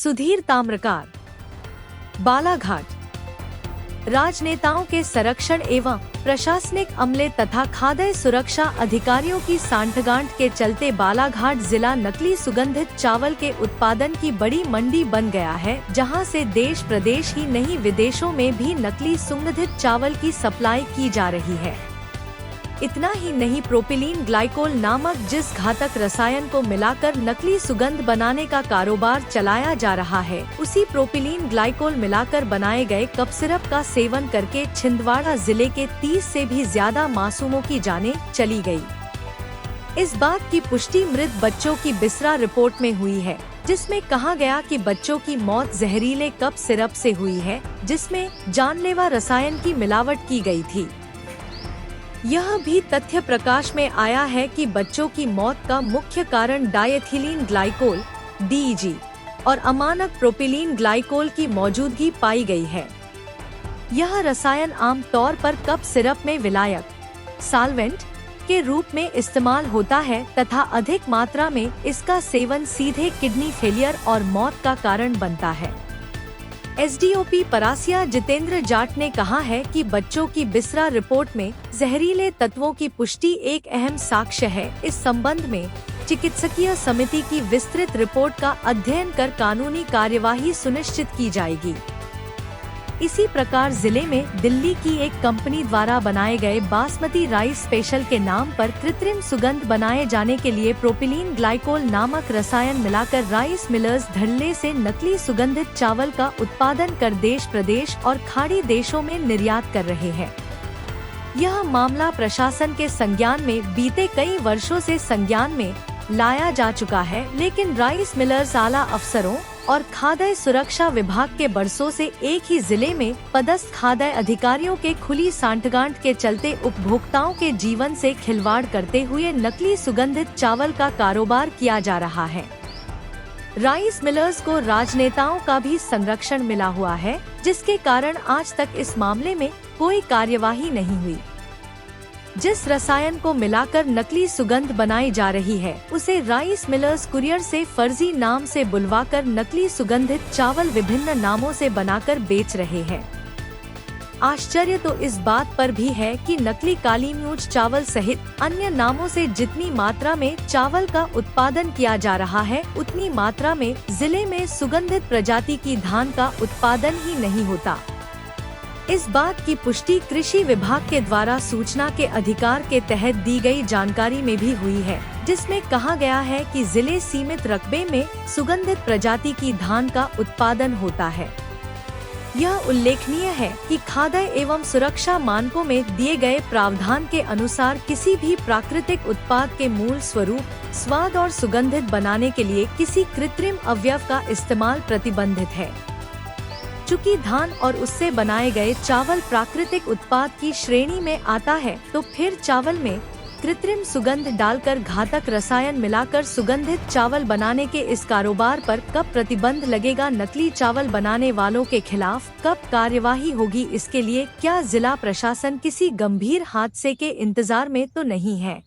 सुधीर ताम्रकार। बालाघाट। राजनेताओं के संरक्षण एवं प्रशासनिक अमले तथा खाद्य सुरक्षा अधिकारियों की सांठगांठ के चलते बालाघाट जिला नकली सुगंधित चावल के उत्पादन की बड़ी मंडी बन गया है, जहां से देश प्रदेश ही नहीं विदेशों में भी नकली सुगंधित चावल की सप्लाई की जा रही है। इतना ही नहीं, प्रोपिलीन ग्लाइकोल नामक जिस घातक रसायन को मिलाकर नकली सुगंध बनाने का कारोबार चलाया जा रहा है, उसी प्रोपिलीन ग्लाइकोल मिलाकर बनाए गए कप सिरप का सेवन करके छिंदवाड़ा जिले के 30 से भी ज्यादा मासूमों की जानें चली गई। इस बात की पुष्टि मृत बच्चों की बिसरा रिपोर्ट में हुई है, जिसमें कहा गया कि बच्चों की मौत जहरीले कप सिरप से हुई है, जिसमें जानलेवा रसायन की मिलावट की गई थी। यह भी तथ्य प्रकाश में आया है कि बच्चों की मौत का मुख्य कारण डायथिलीन ग्लाइकोल (DEG) और अमानक प्रोपिलीन ग्लाइकोल की मौजूदगी पाई गई है। यह रसायन आम तौर पर कप सिरप में विलायक सॉल्वेंट के रूप में इस्तेमाल होता है तथा अधिक मात्रा में इसका सेवन सीधे किडनी फेलियर और मौत का कारण बनता है। SDOP परासिया जितेंद्र जाट ने कहा है कि बच्चों की बिसरा रिपोर्ट में जहरीले तत्वों की पुष्टि एक अहम साक्ष्य है। इस संबंध में चिकित्सकीय समिति की विस्तृत रिपोर्ट का अध्ययन कर कानूनी कार्यवाही सुनिश्चित की जाएगी। इसी प्रकार जिले में दिल्ली की एक कंपनी द्वारा बनाए गए बासमती राइस स्पेशल के नाम पर कृत्रिम सुगंध बनाए जाने के लिए प्रोपिलीन ग्लाइकोल नामक रसायन मिलाकर राइस मिलर्स धड़ल्ले से नकली सुगंधित चावल का उत्पादन कर देश प्रदेश और खाड़ी देशों में निर्यात कर रहे हैं। यह मामला प्रशासन के संज्ञान में बीते कई वर्षों से संज्ञान में लाया जा चुका है, लेकिन राइस मिलर्स आला अफसरों और खाद्य सुरक्षा विभाग के बरसों से एक ही जिले में पदस्थ खाद्य अधिकारियों के खुली सांठगांठ के चलते उपभोक्ताओं के जीवन से खिलवाड़ करते हुए नकली सुगंधित चावल का कारोबार किया जा रहा है। राइस मिलर्स को राजनेताओं का भी संरक्षण मिला हुआ है, जिसके कारण आज तक इस मामले में कोई कार्यवाही नहीं हुई। जिस रसायन को मिलाकर नकली सुगंध बनाई जा रही है, उसे राइस मिलर्स कुरियर से फर्जी नाम से बुलवाकर नकली सुगंधित चावल विभिन्न नामों से बनाकर बेच रहे हैं। आश्चर्य तो इस बात पर भी है कि नकली काली मिर्च चावल सहित अन्य नामों से जितनी मात्रा में चावल का उत्पादन किया जा रहा है, उतनी मात्रा में जिले में सुगंधित प्रजाति की धान का उत्पादन ही नहीं होता। इस बात की पुष्टि कृषि विभाग के द्वारा सूचना के अधिकार के तहत दी गई जानकारी में भी हुई है, जिसमें कहा गया है कि जिले सीमित रकबे में सुगंधित प्रजाति की धान का उत्पादन होता है। यह उल्लेखनीय है कि खाद्य एवं सुरक्षा मानकों में दिए गए प्रावधान के अनुसार किसी भी प्राकृतिक उत्पाद के मूल स्वरूप, स्वाद और सुगंधित बनाने के लिए किसी कृत्रिम अवयव का इस्तेमाल प्रतिबंधित है। चूँकि धान और उससे बनाए गए चावल प्राकृतिक उत्पाद की श्रेणी में आता है, तो फिर चावल में कृत्रिम सुगंध डालकर घातक रसायन मिलाकर सुगंधित चावल बनाने के इस कारोबार पर कब प्रतिबंध लगेगा? नकली चावल बनाने वालों के खिलाफ कब कार्यवाही होगी? इसके लिए क्या जिला प्रशासन किसी गंभीर हादसे के इंतजार में तो नहीं है?